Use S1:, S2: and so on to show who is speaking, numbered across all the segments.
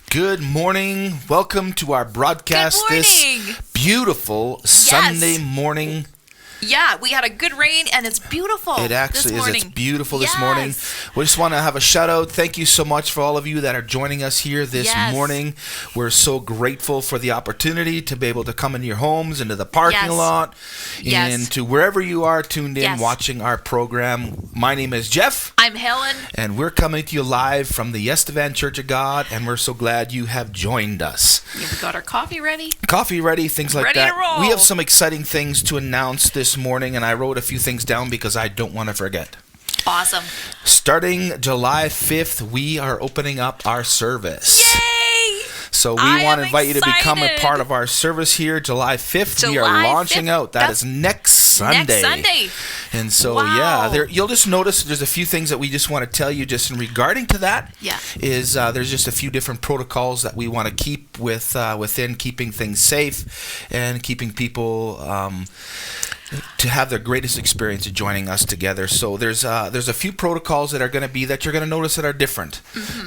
S1: Good morning. Welcome to our broadcast
S2: Good
S1: this
S2: morning.
S1: beautiful Sunday morning.
S2: Yeah, we had a good rain and it's beautiful.
S1: It actually
S2: this
S1: is.
S2: morning.
S1: It's beautiful this
S2: Yes.
S1: morning. We just want to have a shout out. Thank you so much for all of you that are joining us here this
S2: Yes.
S1: morning. We're so grateful for the opportunity to be able to come into your homes, into the parking
S2: Yes.
S1: lot,
S2: Yes.
S1: and to wherever you are tuned in
S2: Yes.
S1: watching our program. My name is Geoff.
S2: I'm Helen.
S1: And we're coming to you live from the Estevan Church of God, and we're so glad you have joined us.
S2: Yeah, we got our coffee ready.
S1: Coffee ready, things like
S2: Ready
S1: that.
S2: to roll.
S1: We have some exciting things to announce this morning, and I wrote a few things down because I don't want to forget.
S2: Awesome.
S1: Starting July 5th, we are opening up our service.
S2: Yay!
S1: So we
S2: I
S1: want to
S2: am
S1: invite you to become a
S2: excited.
S1: part of our service here July 5th. We are
S2: July
S1: launching
S2: 5th.
S1: out. That is next Sunday.
S2: Next Sunday.
S1: And so,
S2: Wow.
S1: you'll just notice there's a few things that we just want to tell you just in regarding to that.
S2: Yeah.
S1: There's just a few different protocols that we want to keep within keeping things safe and keeping people to have their greatest experience of joining us together. So there's a few protocols that are going to be that you're going to notice that are different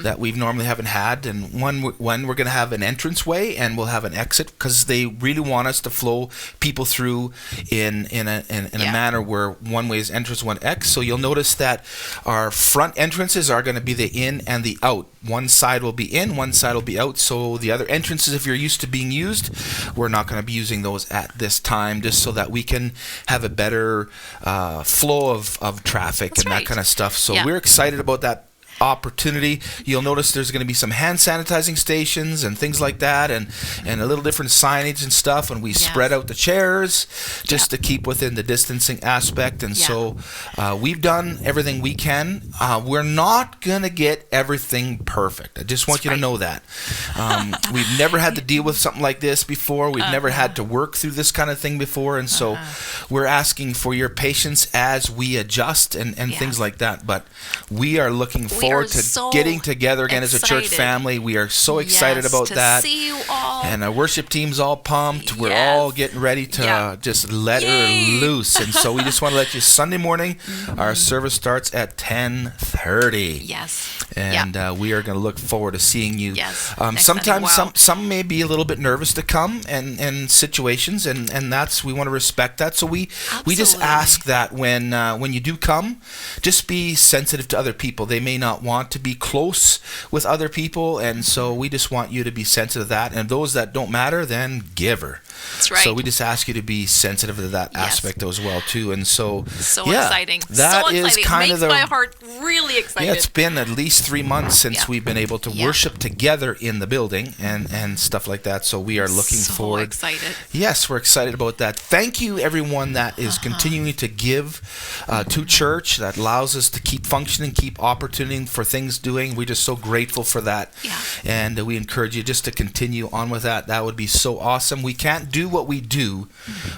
S1: that we normally haven't had. And one we're going to have an entranceway and we'll have an exit because they really want us to flow people through in a manner where one way is entrance, one exit. So you'll notice that our front entrances are going to be the in and the out. One side will be in, one side will be out. So the other entrances, if you're used to being used, we're not going to be using those at this time, just so that we can have a better flow of traffic.
S2: That's
S1: and
S2: right.
S1: that kind of stuff. So
S2: Yeah.
S1: we're excited about that opportunity. You'll notice there's going to be some hand sanitizing stations and things like that, and a little different signage and stuff, and we spread out the chairs just to keep within the distancing aspect. And so we've done everything we can. We're not going to get everything perfect. I just want you to know that. We've never had to deal with something like this before. We've never had to work through this kind of thing before, and so we're asking for your patience as we adjust and things like that. But we are looking forward to
S2: so
S1: getting together again as a church
S2: excited.
S1: family. We are so excited about
S2: to
S1: that.
S2: See you all.
S1: And our worship team's all pumped. We're
S2: Yes.
S1: all getting ready to just let
S2: Yay.
S1: her loose. And so we just want to let you Sunday morning. Our service starts at 10:30.
S2: Yes.
S1: And we are going to look forward to seeing you.
S2: Yes.
S1: Sometimes
S2: Sunday. Wow.
S1: some may be a little bit nervous to come and situations, and that's, we want to respect that. So we just
S2: Absolutely.
S1: ask that when you do come, just be sensitive to other people. They may not want to be close with other people, and so we just want you to be sensitive to that. And those that don't matter, then give her.
S2: That's right.
S1: So we just ask you to be sensitive to that aspect as well too. And so
S2: exciting.
S1: That
S2: so
S1: is
S2: exciting.
S1: kind
S2: Makes
S1: of the
S2: my heart really excited.
S1: yeah, it's been at least 3 months since we've been able to worship together in the building and stuff like that. So we are looking forward.
S2: Excited.
S1: Yes, we're excited about that. Thank you, everyone that is continuing to give to church. That allows us to keep functioning, keep opportunity for things doing. We're just so grateful for that.
S2: Yeah.
S1: And we encourage you just to continue on with that. That would be so awesome. We can't do what we do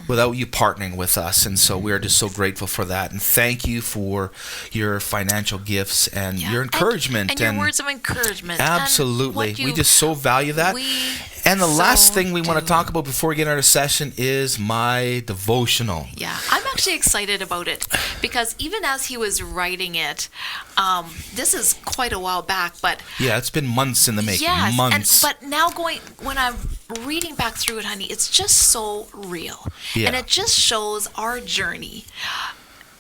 S1: without you partnering with us. And so we're just so grateful for that. And thank you for your financial gifts and your encouragement.
S2: And your words of encouragement.
S1: Absolutely. We just so value that. And the last thing we want to talk about before we get into our session is my devotional.
S2: Yeah, I'm actually excited about it because even as he was writing it, this is quite a while back, but
S1: yeah, it's been months in the making.
S2: yes,
S1: Months.
S2: but now when I'm reading back through it, honey, it's just so real, and it just shows our journey,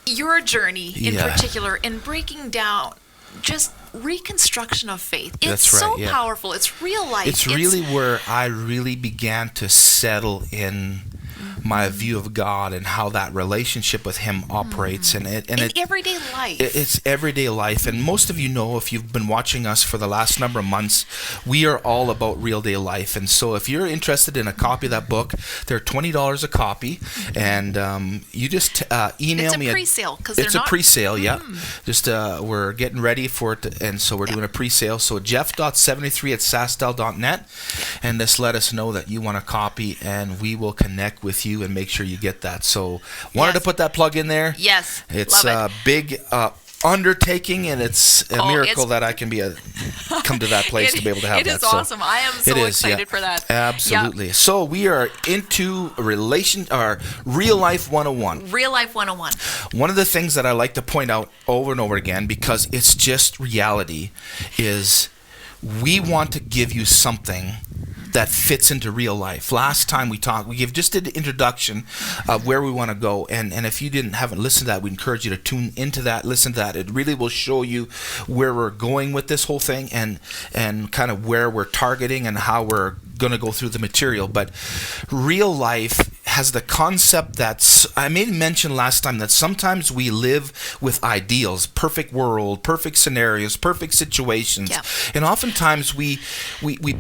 S2: your journey in particular, in breaking down just reconstruction of faith. It's so powerful. It's real life.
S1: It's really where I really began to settle in my view of God and how that relationship with Him operates, and
S2: everyday life.
S1: It's everyday life, and most of you know, if you've been watching us for the last number of months, we are all about real day life. And so, if you're interested in a copy of that book, they're $20 a copy, and you just email me.
S2: It's a pre-sale because
S1: it's a pre-sale. Yeah, just we're getting ready for it, and so we're doing a pre-sale. So Geoff.73@sastel.net, and just let us know that you want a copy, and we will connect with you and make sure you get that. So wanted to put that plug in there.
S2: Yes,
S1: it's a big undertaking, and it's a miracle that I can come to that place to be able to have that.
S2: It is awesome. I am so excited for that.
S1: Absolutely. Yeah. So we are into Real Life 101.
S2: Real Life 101.
S1: One of the things that I like to point out over and over again, because it's just reality, is we want to give you something that fits into real life. Last time we talked, we just did the introduction of where we want to go, and if you haven't listened to that, we encourage you to tune into that, listen to that. It really will show you where we're going with this whole thing, and kind of where we're targeting and how we're going to go through the material. But real life has the concept that I made mention last time, that sometimes we live with ideals, perfect world, perfect scenarios, perfect situations, and oftentimes we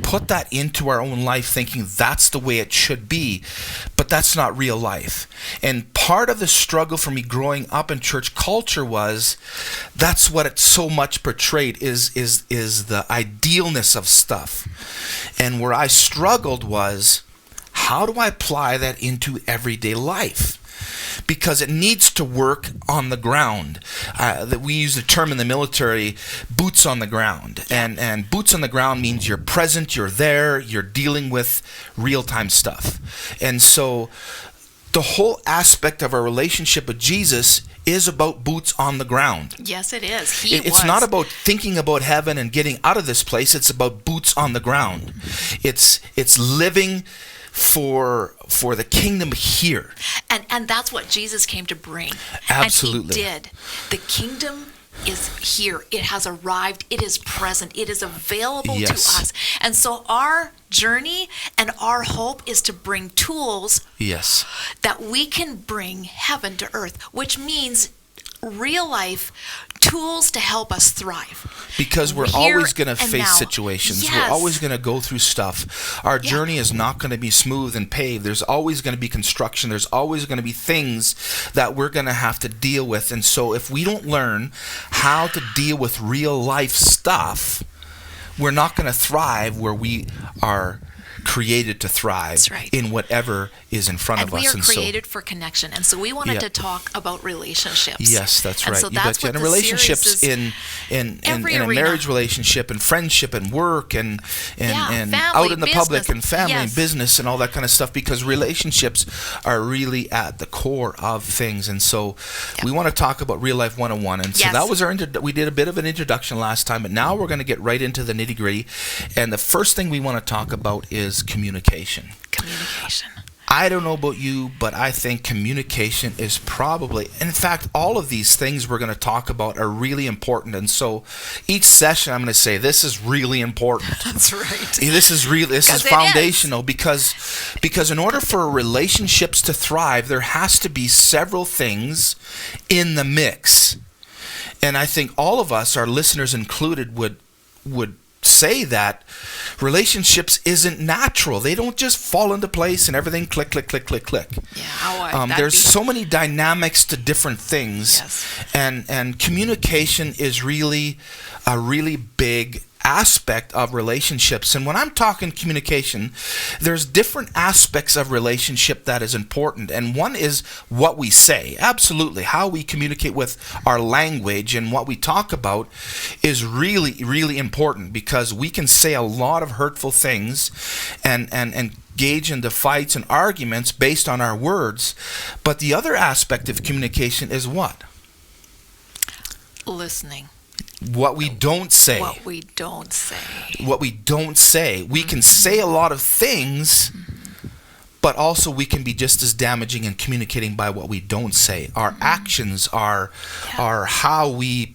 S1: put that into our own life thinking that's the way it should be, but that's not real life. And part of the struggle for me growing up in church culture was that's what it so much portrayed is the idealness of stuff. And where I struggled was, how do I apply that into everyday life? Because it needs to work on the ground. That we use the term in the military, boots on the ground. And boots on the ground means you're present, you're there, you're dealing with real-time stuff. And so the whole aspect of our relationship with Jesus is about boots on the ground.
S2: Yes, it is.
S1: It's not about thinking about heaven and getting out of this place. It's about boots on the ground. It's living for the kingdom here.
S2: And that's what Jesus came to bring.
S1: Absolutely.
S2: And he did. The kingdom is here. It has arrived. It is present. It is available to us. And so our journey and our hope is to bring tools that we can bring heaven to earth, which means real life tools to help us thrive.
S1: Because we're always going to face situations.
S2: Yes.
S1: We're always going to go through stuff. Our journey is not going to be smooth and paved. There's always going to be construction. There's always going to be things that we're going to have to deal with. And so if we don't learn how to deal with real life stuff, we're not going to thrive where we are created to thrive in whatever is in front of us.
S2: And we are created for connection. And so we wanted to talk about relationships.
S1: Yes, that's right.
S2: So that's what
S1: and
S2: the
S1: relationships
S2: series
S1: in a marriage relationship and friendship and work and
S2: family,
S1: out in the
S2: business,
S1: public and family and business and all that kind of stuff, because relationships are really at the core of things. And so we want to talk about Real Life 101. And so that was we did a bit of an introduction last time, but now we're going to get right into the nitty-gritty. And the first thing we want to talk about is communication. I don't know about you, but I think communication is probably, in fact, all of these things we're going to talk about are really important. And so each session I'm going to say, this is really important.
S2: That's right.
S1: This is foundational because in order for relationships to thrive, there has to be several things in the mix. And I think all of us, our listeners included, would say that relationships isn't natural. They don't just fall into place and everything click, click, click, click, click. There's so many dynamics to different things. And communication is really a really big aspect of relationships. And when I'm talking communication, there's different aspects of relationship that is important. And one is what we say. Absolutely. How we communicate with our language and what we talk about is really, really important, because we can say a lot of hurtful things and engage into fights and arguments based on our words. But the other aspect of communication is what?
S2: Listening.
S1: What we don't say.
S2: What we don't say.
S1: What we don't say. We can say a lot of things, but also we can be just as damaging in communicating by what we don't say. Our actions are how we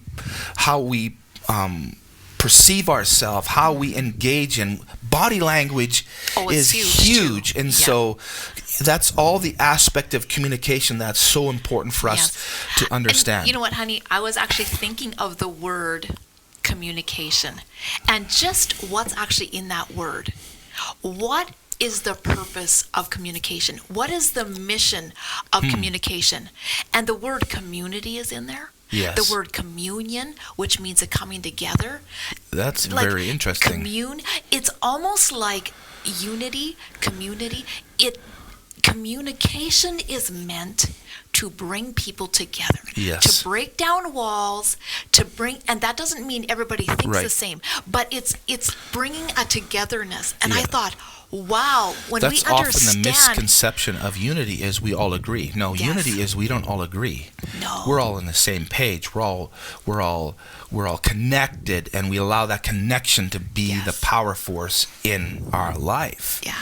S1: perceive ourselves, how we engage in. Body language is huge. And so that's all the aspect of communication that's so important for us to understand.
S2: And you know what, honey? I was actually thinking of the word communication and just what's actually in that word. What is the purpose of communication? What is the mission of communication? And the word community is in there.
S1: Yes.
S2: The word communion, which means a coming together.
S1: That's very interesting.
S2: It's almost like unity, community. communication is meant to bring people together,
S1: Yes.
S2: to break down walls, and that doesn't mean everybody thinks the same, but it's bringing a togetherness. And I thought, wow, when
S1: That's
S2: we understand,
S1: often the misconception of unity is we all agree. No, unity is we don't all agree.
S2: No.
S1: We're all on the same page. We're all connected, and we allow that connection to be the power force in our life.
S2: Yeah.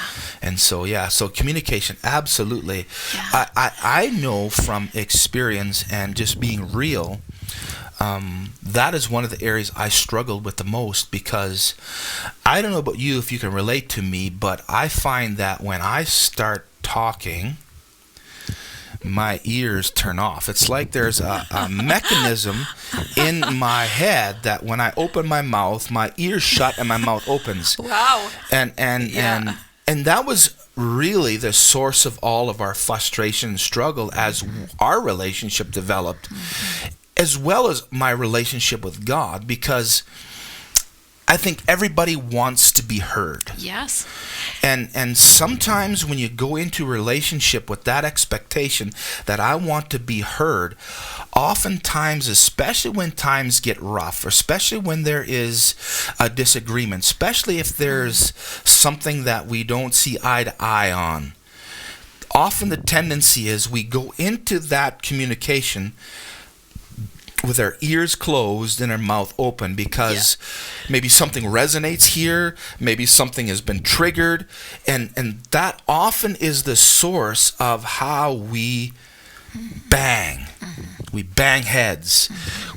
S1: And so communication, absolutely.
S2: Yeah.
S1: I know from experience and just being real, that is one of the areas I struggled with the most, because I don't know about you if you can relate to me, but I find that when I start talking, my ears turn off. It's like there's a mechanism in my head that when I open my mouth, my ears shut and my mouth opens.
S2: Wow.
S1: And that was really the source of all of our frustration and struggle as our relationship developed, as well as my relationship with God, because I think everybody wants to be heard.
S2: Yes.
S1: And sometimes when you go into a relationship with that expectation that I want to be heard, oftentimes, especially when times get rough, or especially when there is a disagreement, especially if there's something that we don't see eye to eye on, often the tendency is we go into that communication with our ears closed and our mouth open, because maybe something resonates here, maybe something has been triggered, and that often is the source of how we bang. We bang heads.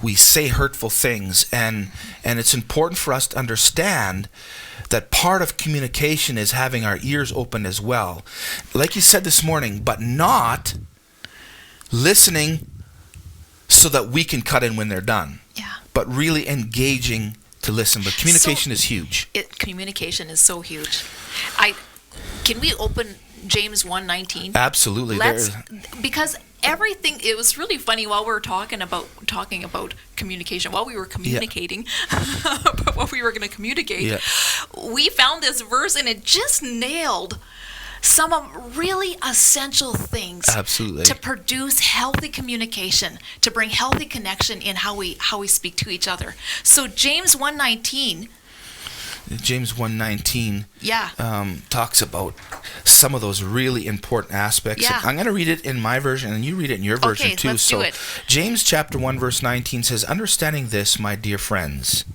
S1: We say hurtful things, and it's important for us to understand that part of communication is having our ears open as well. Like you said this morning, but not listening so that we can cut in when they're done.
S2: Yeah.
S1: But really engaging to listen. But communication is huge.
S2: Communication is so huge. Can we open James 1:19?
S1: Absolutely.
S2: Because everything, it was really funny while we were talking about communication, while we were communicating about what we were going to communicate, we found this verse, and it just nailed some of really essential things.
S1: Absolutely.
S2: To produce healthy communication, to bring healthy connection in how we speak to each other. So James 1:19.
S1: James 1:19 talks about some of those really important aspects.
S2: Yeah.
S1: I'm going to read it in my version, and you read it in your version too.
S2: Let's do it.
S1: James chapter 1 verse 19 says, "Understanding this, my dear friends,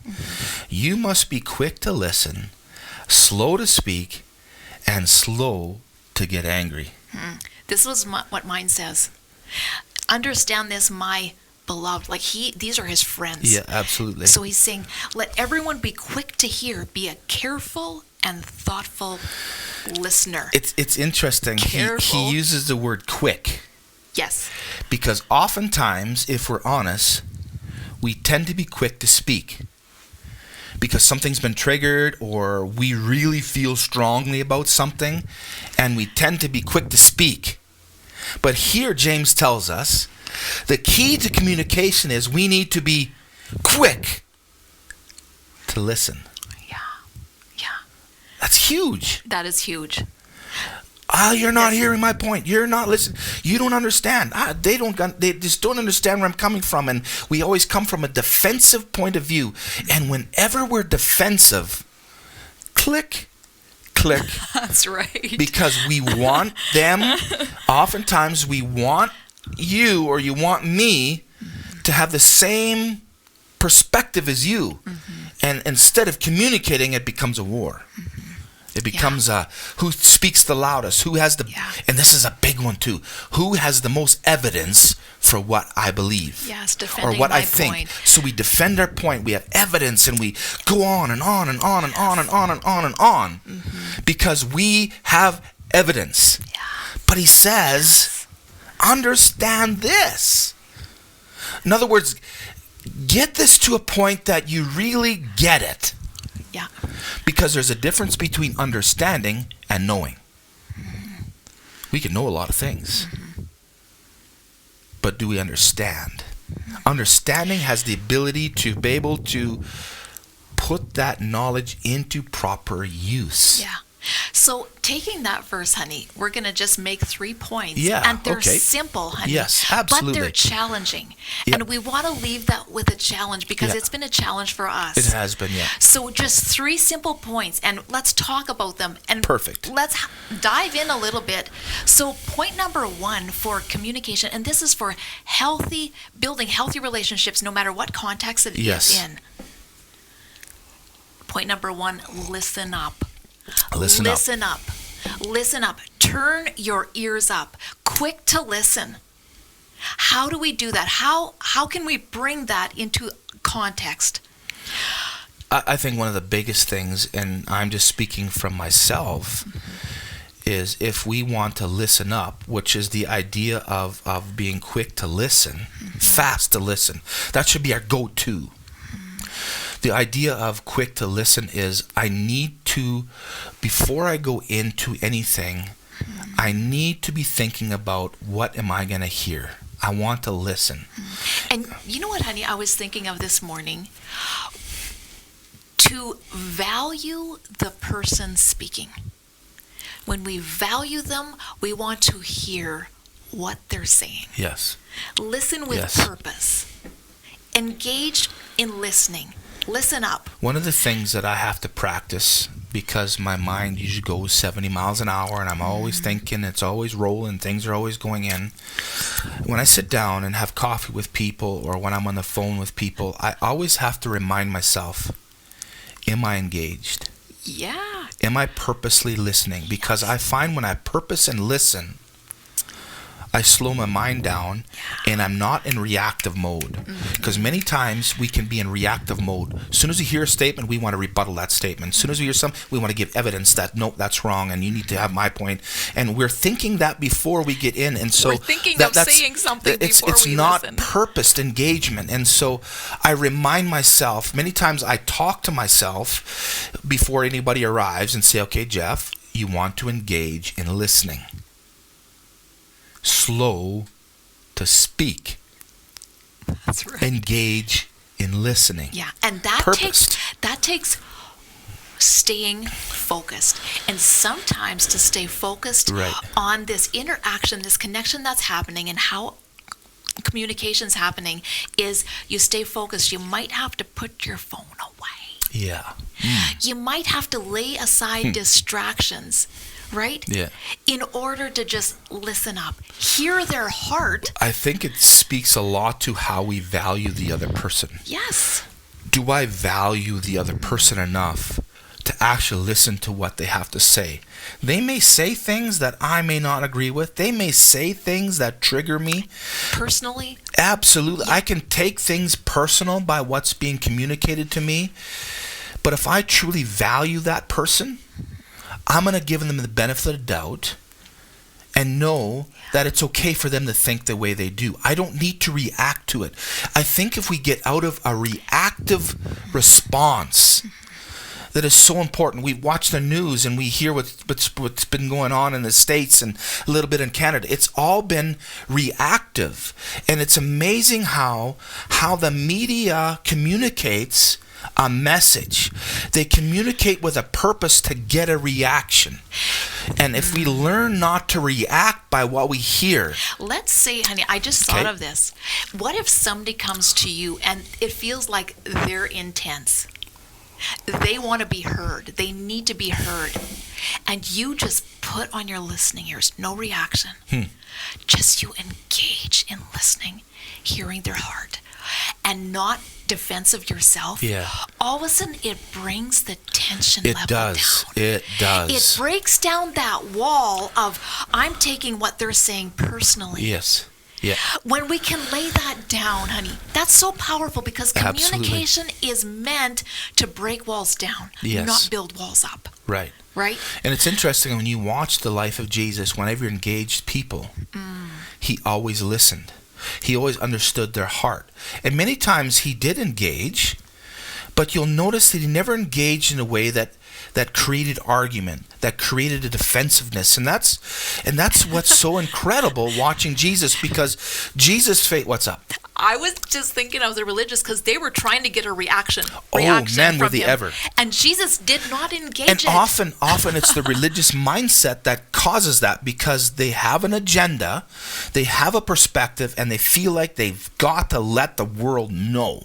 S1: you must be quick to listen, slow to speak, and slow to get angry."
S2: This was what mine says. Understand this, my beloved. These are his friends.
S1: Yeah, absolutely.
S2: So he's saying, let everyone be quick to hear, be a careful and thoughtful listener.
S1: It's interesting. He uses the word quick.
S2: Yes.
S1: Because oftentimes, if we're honest, we tend to be quick to speak. Because something's been triggered, or we really feel strongly about something, and we tend to be quick to speak. But here James tells us the key to communication is we need to be quick to listen.
S2: Yeah.
S1: That's huge.
S2: That is huge.
S1: You're not hearing my point. You're not listening. You don't understand. They just don't understand where I'm coming from. And we always come from a defensive point of view. And whenever we're defensive, click.
S2: That's right.
S1: Because we want them. Oftentimes we want you, or you want me, to have the same perspective as you. And instead of communicating, it becomes a war. It becomes who speaks the loudest, who has the, and this is a big one too, who has the most evidence for what I believe,
S2: defending
S1: or what
S2: my
S1: I think.
S2: point.
S1: So we defend our point, we have evidence, and we go on and on and on and on and on and on and on, because we have evidence. But he says, understand this. In other words, get this to a point that you really get it.
S2: Yeah.
S1: Because there's a difference between understanding and knowing. We can know a lot of things. But do we understand? Understanding has the ability to be able to put that knowledge into proper use.
S2: Yeah. So taking that verse, honey, we're going to just make 3 points.
S1: Yeah,
S2: and they're
S1: okay.
S2: simple, honey.
S1: Yes, absolutely.
S2: But they're challenging.
S1: Yep.
S2: And we want to leave that with a challenge because
S1: Yeah.
S2: it's been a challenge for us.
S1: It has been, yeah.
S2: So just 3 simple points, and let's talk about them. And
S1: Perfect.
S2: Let's dive in a little bit. So point number 1 for communication, and this is for building healthy relationships no matter what context it is in. Point number 1, listen up.
S1: Listen
S2: up. Listen up. Turn your ears up. Quick to listen. How do we do that? How can we bring that into context?
S1: I think one of the biggest things, and I'm just speaking from myself, is if we want to listen up, which is the idea of being quick to listen, fast to listen. That should be our go-to. The idea of quick to listen is I need to, before I go into anything, I need to be thinking about what am I going to hear. I want to listen.
S2: And you know what, honey, I was thinking of this morning? To value the person speaking. When we value them, we want to hear what they're saying.
S1: Yes.
S2: Listen with purpose. Engage in listening. Listen up.
S1: One of the things that I have to practice, because my mind usually goes 70 miles an hour and I'm always thinking, it's always rolling, things are always going in. When I sit down and have coffee with people or when I'm on the phone with people, I always have to remind myself, am I engaged?
S2: Yeah.
S1: Am I purposely listening? Because I find when I purpose and listen, I slow my mind down and I'm not in reactive mode. Because many times we can be in reactive mode. As soon as we hear a statement, we want to rebuttal that statement. As soon as we hear something, we want to give evidence that, nope, that's wrong and you need to have my point. And we're thinking that before we get in. And so
S2: we're thinking of saying something before
S1: it's
S2: we
S1: not
S2: listen.
S1: Purposed engagement. And so I remind myself, many times I talk to myself before anybody arrives and say, okay, Geoff, you want to engage in listening. Slow to speak.
S2: That's right.
S1: Engage in listening.
S2: Yeah, and that
S1: Purposed.
S2: takes staying focused. And sometimes to stay focused on this interaction, this connection that's happening and how communication's happening is you stay focused. You might have to put your phone away.
S1: Yeah.
S2: You might have to lay aside distractions. Right?
S1: Yeah.
S2: In order to just listen up, hear their heart.
S1: I think it speaks a lot to how we value the other person.
S2: Yes.
S1: Do I value the other person enough to actually listen to what they have to say? They may say things that I may not agree with. They may say things that trigger me.
S2: Personally?
S1: Absolutely. I can take things personal by what's being communicated to me. But if I truly value that person, I'm going to give them the benefit of the doubt and know that it's okay for them to think the way they do. I don't need to react to it. I think if we get out of a reactive response, that is so important. We watch the news and we hear what's been going on in the States and a little bit in Canada. It's all been reactive. And it's amazing how the media communicates a message. They communicate with a purpose to get a reaction. And if we learn not to react by what we hear.
S2: Let's say, honey, I just thought of this. What if somebody comes to you and it feels like they're intense? They want to be heard. They need to be heard. And you just put on your listening ears, no reaction. Just you engage in listening, hearing their heart, and not defensive yourself.
S1: Yeah.
S2: All of a sudden, it brings the tension level down.
S1: It does.
S2: It breaks down that wall of, I'm taking what they're saying personally.
S1: Yes. Yeah.
S2: When we can lay that down, honey, that's so powerful because communication is meant to break walls down, not build walls up.
S1: Right.
S2: Right?
S1: And it's interesting when you watch the life of Jesus, whenever he engaged people, he always listened. He always understood their heart. And many times he did engage, but you'll notice that he never engaged in a way that created argument, that created a defensiveness. And that's what's so incredible watching Jesus, because Jesus' faith, what's up?
S2: I was just thinking of the religious because they were trying to get a reaction
S1: man, were
S2: from
S1: they
S2: him.
S1: ever.
S2: And Jesus did not engage
S1: And
S2: it.
S1: often it's the religious mindset that causes that, because they have an agenda, they have a perspective, and they feel like they've got to let the world know.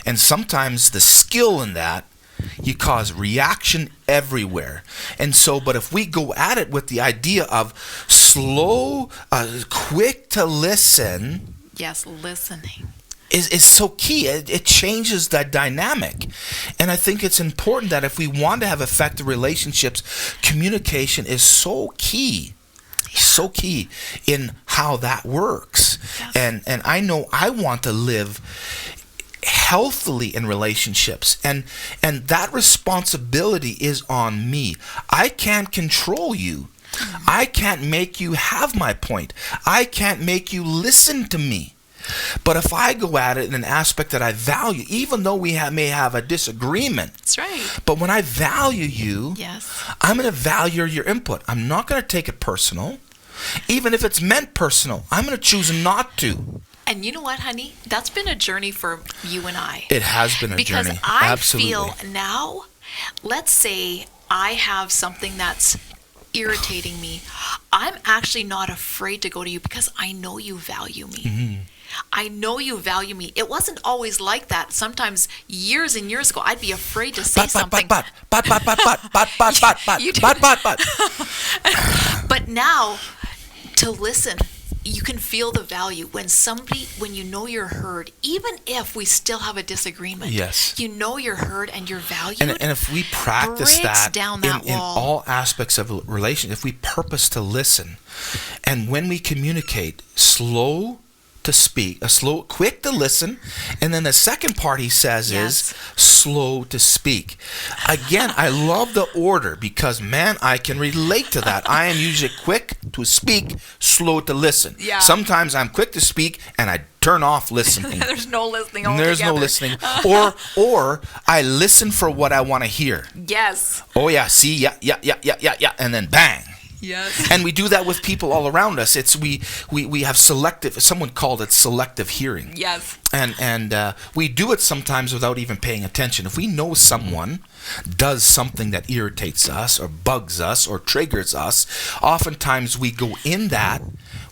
S1: And sometimes the skill in that, you cause reaction everywhere. And so, but if we go at it with the idea of slow, quick to listen.
S2: Yes, listening.
S1: Is so key. It changes the dynamic. And I think it's important that if we want to have effective relationships, communication is so key. So key in how that works. Yes. And I know I want to live healthily in relationships, and that responsibility is on me. I can't control you. I can't make you have my point. I can't make you listen to me. But if I go at it in an aspect that I value, even though we may have a disagreement,
S2: that's right.
S1: But when I value you,
S2: yes,
S1: I'm going to value your input. I'm not going to take it personal. Even if it's meant personal, I'm going to choose not to.
S2: And you know what, honey? That's been a journey for you and I.
S1: It has been a journey.
S2: Because I
S1: Absolutely.
S2: feel now, let's say I have something that's irritating me. I'm actually not afraid to go to you because I know you value me. Mm-hmm. I know you value me. It wasn't always like that. Sometimes years and years ago, I'd be afraid to say something.
S1: But
S2: now, to listen, you can feel the value when you know you're heard, even if we still have a disagreement.
S1: Yes.
S2: You know you're heard and you're valued.
S1: And if we practice that,
S2: down
S1: in all aspects of a relation, if we purpose to listen, and when we communicate, slow to speak, quick to listen, and then the second part he says is slow to speak. Again, I love the order because, man, I can relate to that. I am usually quick to speak, slow to listen.
S2: Yeah.
S1: Sometimes I'm quick to speak and I turn off listening.
S2: There's no listening altogether.
S1: There's no listening. Or I listen for what I want to hear.
S2: Yes.
S1: Oh yeah, see, yeah, and then bang.
S2: Yes.
S1: And we do that with people all around us. It's we have selective. Someone called it selective hearing.
S2: Yes.
S1: And we do it sometimes without even paying attention. If we know someone does something that irritates us or bugs us or triggers us, oftentimes we go in that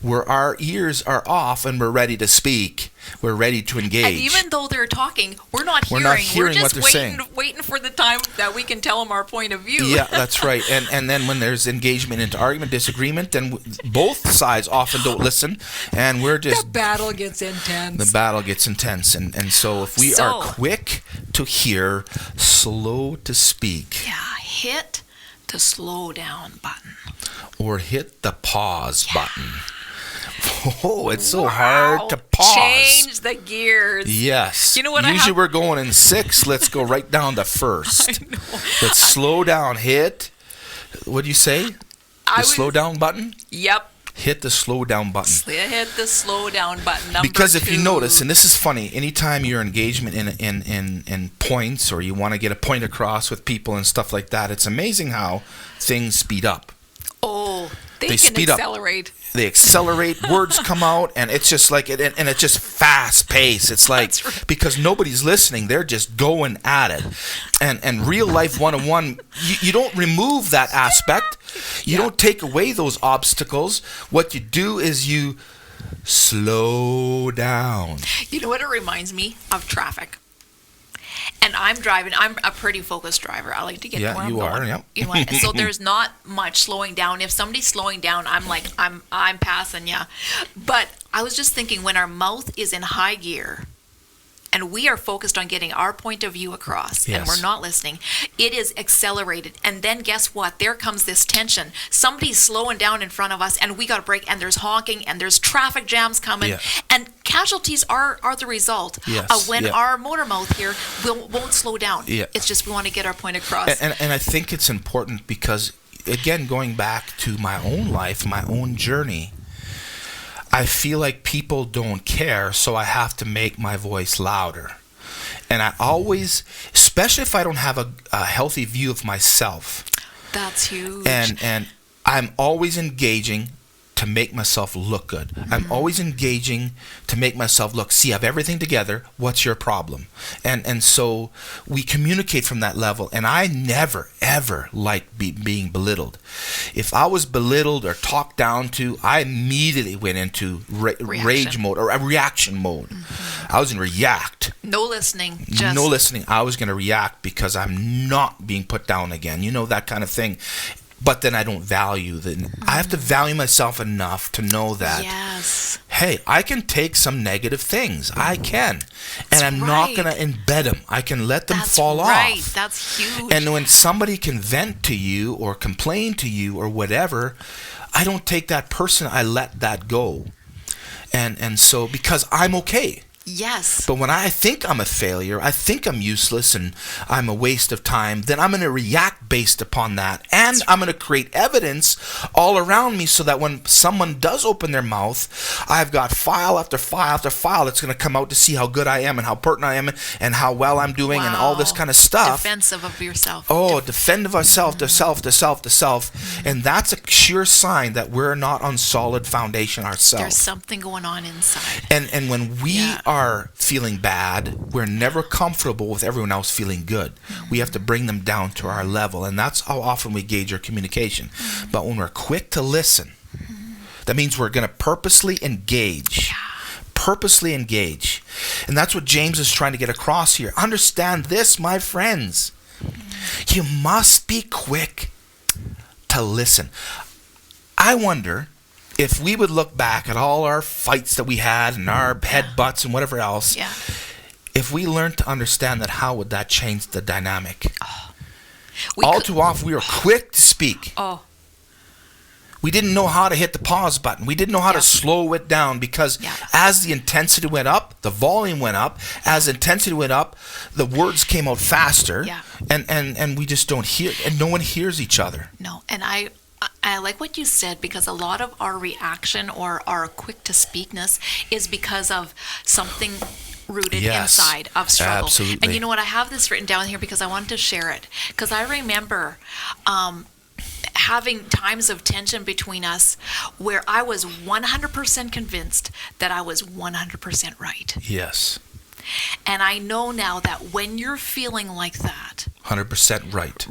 S1: where our ears are off and we're ready to speak. We're ready to engage.
S2: And even though they're talking, we're not hearing.
S1: We're just
S2: what they're saying. Waiting for the time that we can tell them our point of view.
S1: Yeah, that's right. And then when there's engagement into argument, disagreement, then both sides often don't listen, and we're just...
S2: The battle gets intense.
S1: The battle gets intense. And so if we are quick to hear, slow to speak.
S2: Yeah, hit the slow down button.
S1: Or hit the pause button. Oh, it's so hard to pause.
S2: Change the gears.
S1: Yes.
S2: You know what?
S1: Usually we're going in 6. Let's go right down to first.
S2: I know.
S1: Let's slow down. Hit. What do you say? The slow down button?
S2: Yep.
S1: Hit the slow down button.
S2: Hit the slow down button.
S1: Because if you notice, and this is funny, anytime your engagement in points or you want to get a point across with people and stuff like that, it's amazing how things speed up.
S2: Oh, they can
S1: speed
S2: accelerate.
S1: Up. They accelerate, words come out, and it's just like it, and it's just fast paced. It's like right. Because nobody's listening, they're just going at it. And real life 101, you don't remove that aspect. You don't take away those obstacles. What you do is you slow down.
S2: You know what it reminds me of? Traffic. And I'm driving. I'm a pretty focused driver. I like to get where I'm going.
S1: Yep.
S2: You know what? And so there's not much slowing down. If somebody's slowing down, I'm like, I'm passing ya. But I was just thinking, when our mouth is in high gear, and we are focused on getting our point of view across, and we're not listening, it is accelerated. And then guess what? There comes this tension. Somebody's slowing down in front of us, and we got to brake, and there's honking, and there's traffic jams coming. Yeah. And casualties are the result of when our motor mouth here won't slow down. Yeah. It's just we want to get our point across.
S1: And I think it's important because, again, going back to my own life, my own journey, I feel like people don't care, so I have to make my voice louder. And I always, especially if I don't have a healthy view of myself.
S2: That's huge.
S1: And I'm always engaging to make myself look good. I'm always engaging to make myself look, see, I have everything together. What's your problem? And so we communicate from that level. And I never, ever liked being belittled. If I was belittled or talked down to, I immediately went into rage mode or a reaction mode. I was in react.
S2: No listening.
S1: No listening. I was going to react because I'm not being put down again. You know, that kind of thing. But then I don't value I have to value myself enough to know that, hey, I can take some negative things. I can. And I'm not going to embed them. I can let them fall off.
S2: That's huge.
S1: And when somebody can vent to you or complain to you or whatever, I don't take that person. I let that go. And so, because I'm okay.
S2: Yes.
S1: But when I think I'm a failure, I think I'm useless and I'm a waste of time, then I'm going to react based upon that. And I'm going to create evidence all around me so that when someone does open their mouth, I've got file after file after file that's going to come out to see how good I am and how pertinent I am and how well I'm doing and all this kind of stuff.
S2: Defensive of yourself.
S1: Oh, defend of ourselves, to self. And that's a sure sign that we're not on solid foundation ourselves.
S2: There's something going on inside.
S1: And when we are feeling bad, we're never comfortable with everyone else feeling good. We have to bring them down to our level, and that's how often we gauge our communication. But when we're quick to listen, that means we're going to purposely engage. Purposely engage. And that's what James is trying to get across here. Understand this, my friends. You must be quick to listen. I wonder if we would look back at all our fights that we had and our headbutts and whatever else, if we learned to understand that, how would that change the dynamic? Too often we were quick to speak. We didn't know how to hit the pause button. We didn't know how to slow it down because as the intensity went up, the volume went up. As the intensity went up, the words came out faster. And we just don't hear, and no one hears each other.
S2: No, and I like what you said, because a lot of our reaction or our quick to speakness is because of something rooted inside of struggle.
S1: Absolutely.
S2: And you know what? I have this written down here because I wanted to share it. Because I remember having times of tension between us where I was 100% convinced that I was 100% right.
S1: Yes.
S2: And I know now that when you're feeling like that,
S1: 100% right.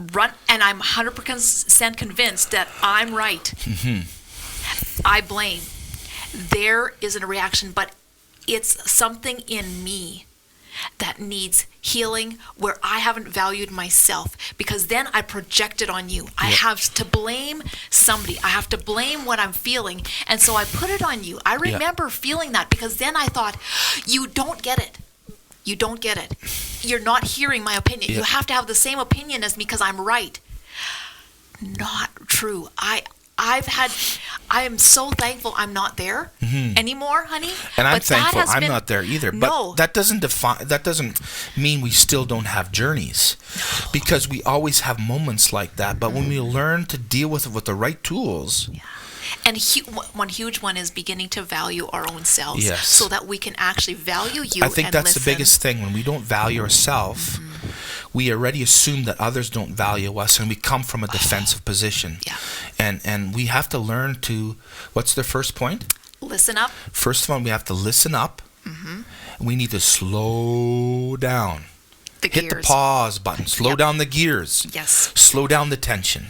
S2: And I'm 100% convinced that I'm right. I blame. There isn't a reaction, but it's something in me that needs healing where I haven't valued myself, because then I project it on you. I have to blame somebody. I have to blame what I'm feeling. And so I put it on you. I remember feeling that because then I thought, you don't get it. You don't get it. You're not hearing my opinion. You have to have the same opinion as me because I'm right. Not true. I am so thankful I'm not there anymore, honey.
S1: And I'm thankful I'm not there either. But that doesn't mean we still don't have journeys. Because we always have moments like that. But when we learn to deal with it with the right tools.
S2: And one huge one is beginning to value our own selves, so that we can actually value you.
S1: I think that's the biggest thing. When we don't value ourselves, we already assume that others don't value us, and we come from a defensive position. And we have to learn to, what's the first point?
S2: Listen up.
S1: First of all, we have to listen up. We need to slow down. Hit the pause button. Slow down the gears. Slow down the tension.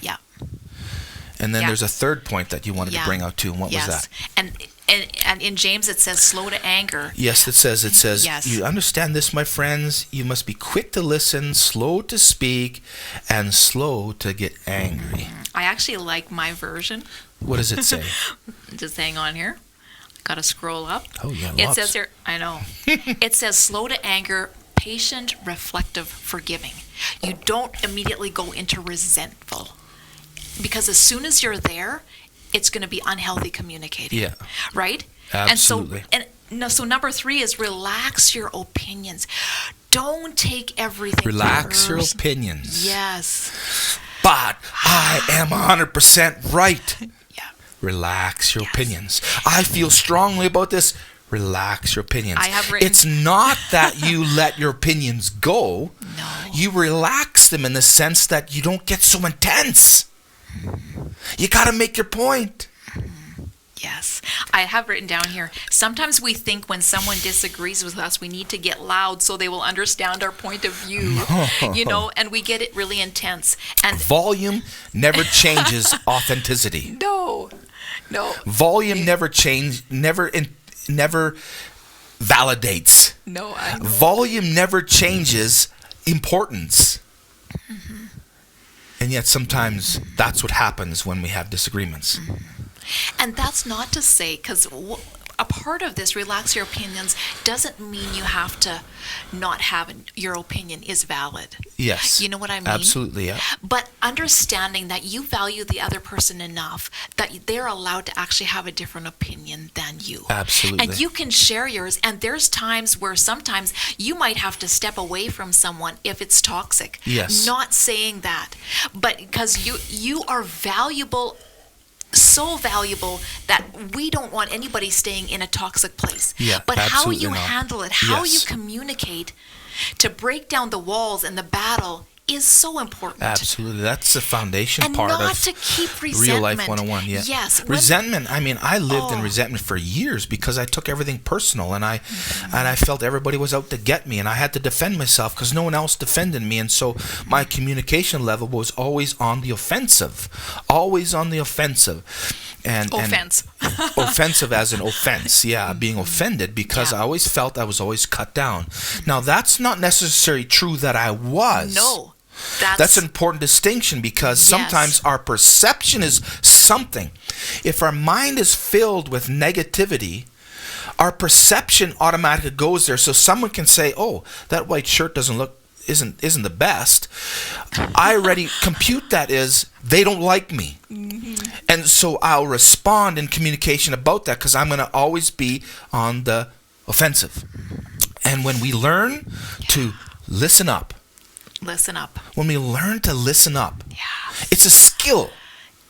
S1: And then there's a third point that you wanted to bring out too. And what was that?
S2: And in James it says slow to anger.
S1: Yes, it says, you understand this, my friends? You must be quick to listen, slow to speak, and slow to get angry.
S2: I actually like my version.
S1: What does it say?
S2: Just hang on here. Got to scroll up.
S1: Oh, yeah,
S2: It says here, I know. It says slow to anger, patient, reflective, forgiving. You don't immediately go into resentful. Because as soon as you're there, it's going to be unhealthy communicating. Right?
S1: Absolutely.
S2: So number 3 is relax your opinions. Don't take everything.
S1: Relax your opinions.
S2: Yes.
S1: But I am 100% right. Relax your opinions. I feel strongly about this. Relax your opinions.
S2: I have written.
S1: It's not that you let your opinions go.
S2: No.
S1: You relax them in the sense that you don't get so intense. You got to make your point.
S2: Yes. I have written down here, sometimes we think when someone disagrees with us, we need to get loud so they will understand our point of view, and we get it really intense. And
S1: volume never changes authenticity.
S2: No.
S1: Volume never validates.
S2: No, I know.
S1: Volume never changes importance. Mm-hmm. And yet sometimes that's what happens when we have disagreements.
S2: Mm-hmm. And that's not to say, because a part of this, relax your opinions, doesn't mean you have to not have your opinion is valid.
S1: Yes.
S2: You know what I mean?
S1: Absolutely, yeah.
S2: But understanding that you value the other person enough that they're allowed to actually have a different opinion than you.
S1: Absolutely.
S2: And you can share yours. And there's times where sometimes you might have to step away from someone if it's toxic.
S1: Yes.
S2: Not saying that, but because you are valuable, so valuable that we don't want anybody staying in a toxic place.
S1: Yeah,
S2: but how you
S1: not.
S2: handle it, how
S1: Yes.
S2: you communicate to break down the walls and the battle is so important.
S1: Absolutely. That's the foundation
S2: And
S1: part
S2: not
S1: of
S2: to keep resentment.
S1: Real Life 101. Yeah.
S2: Yes.
S1: Resentment. I lived in resentment for years because I took everything personal and I felt everybody was out to get me and I had to defend myself because no one else defended me. And so my communication level was always on the offensive. Always on the offensive.
S2: Offense.
S1: Offensive as an offense. Yeah. Being offended because I always felt I was always cut down. Now, that's not necessarily true that I was.
S2: No.
S1: That's an important distinction because sometimes our perception is something. If our mind is filled with negativity, our perception automatically goes there. So someone can say, "Oh, that white shirt isn't the best." I already compute that is they don't like me. Mm-hmm. And so I'll respond in communication about that because I'm going to always be on the offensive. And when we learn to listen up, when we learn to listen up, it's a skill.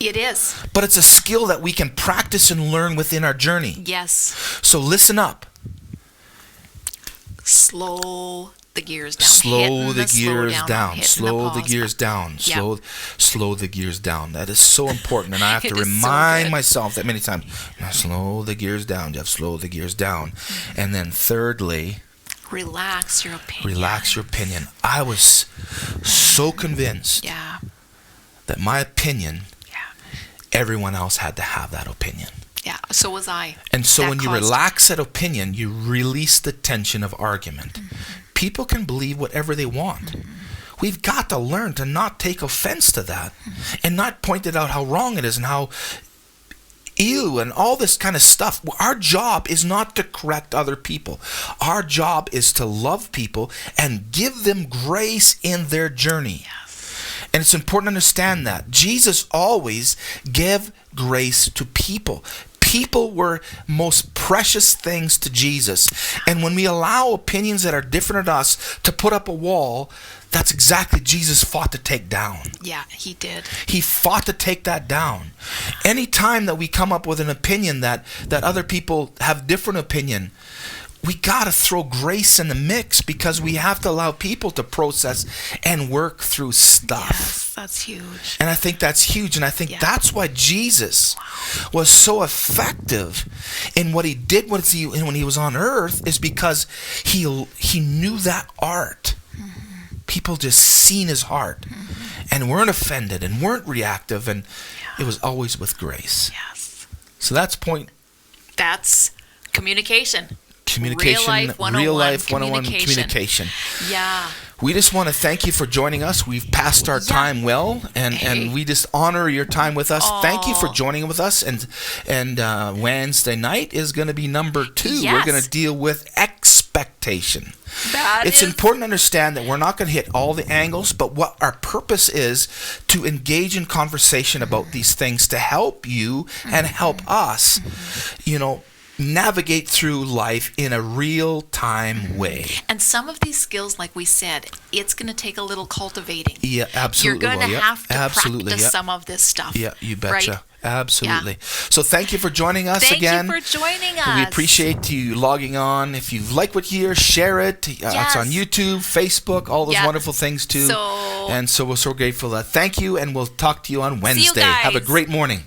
S2: It is.
S1: But it's a skill that we can practice and learn within our journey.
S2: Yes.
S1: So listen up.
S2: Slow the gears down.
S1: Slow the gears down.
S2: Slow the gears down.
S1: Slow the gears down. That is so important. And I have to remind myself that many times. Slow the gears down, Geoff. Slow the gears down. And then thirdly,
S2: relax your opinion.
S1: Relax your opinion. I was so convinced that my opinion, everyone else had to have that opinion.
S2: Yeah, so was I.
S1: And so when you relax that opinion, you release the tension of argument. Mm-hmm. People can believe whatever they want. Mm-hmm. We've got to learn to not take offense to that and not point it out how wrong it is and how ew and all this kind of stuff. Our job is not to correct other people. Our job is to love people and give them grace in their journey. Yes. And it's important to understand that Jesus always gave grace to people. People were most precious things to Jesus. And when we allow opinions that are different than us to put up a wall, that's exactly Jesus fought to take down.
S2: Yeah, he did.
S1: He fought to take that down. Any time that we come up with an opinion that other people have different opinion, we got to throw grace in the mix because we have to allow people to process and work through stuff.
S2: Yes, that's huge.
S1: And I think that's huge. And I think that's why Jesus was so effective in what he did when he was on earth is because he knew that art. Mm-hmm. People just seen his heart and weren't offended and weren't reactive. And it was always with grace.
S2: Yes.
S1: So that's
S2: communication.
S1: Communication, Real Life 101 communication.
S2: Yeah.
S1: We just want to thank you for joining us. We've passed our time well, and we just honor your time with us. Thank you for joining with us. And Wednesday night is going to be number 2.
S2: Yes.
S1: We're going to deal with expectation. It's important to understand that we're not going to hit all the angles, but what our purpose is to engage in conversation about these things to help you and help us, navigate through life in a real-time way.
S2: And some of these skills, like we said, it's going to take a little cultivating.
S1: Yeah, absolutely.
S2: You're going to have to practice some of this stuff.
S1: Yeah, you betcha. Right? Absolutely.
S2: Yeah.
S1: So thank you for joining us again.
S2: Thank you for joining us.
S1: We appreciate you logging on. If you like what you hear, share it. It's on YouTube, Facebook, all those wonderful things too. And so we're so grateful. Thank you, and we'll talk to you on Wednesday.
S2: See you guys.
S1: Have a great morning.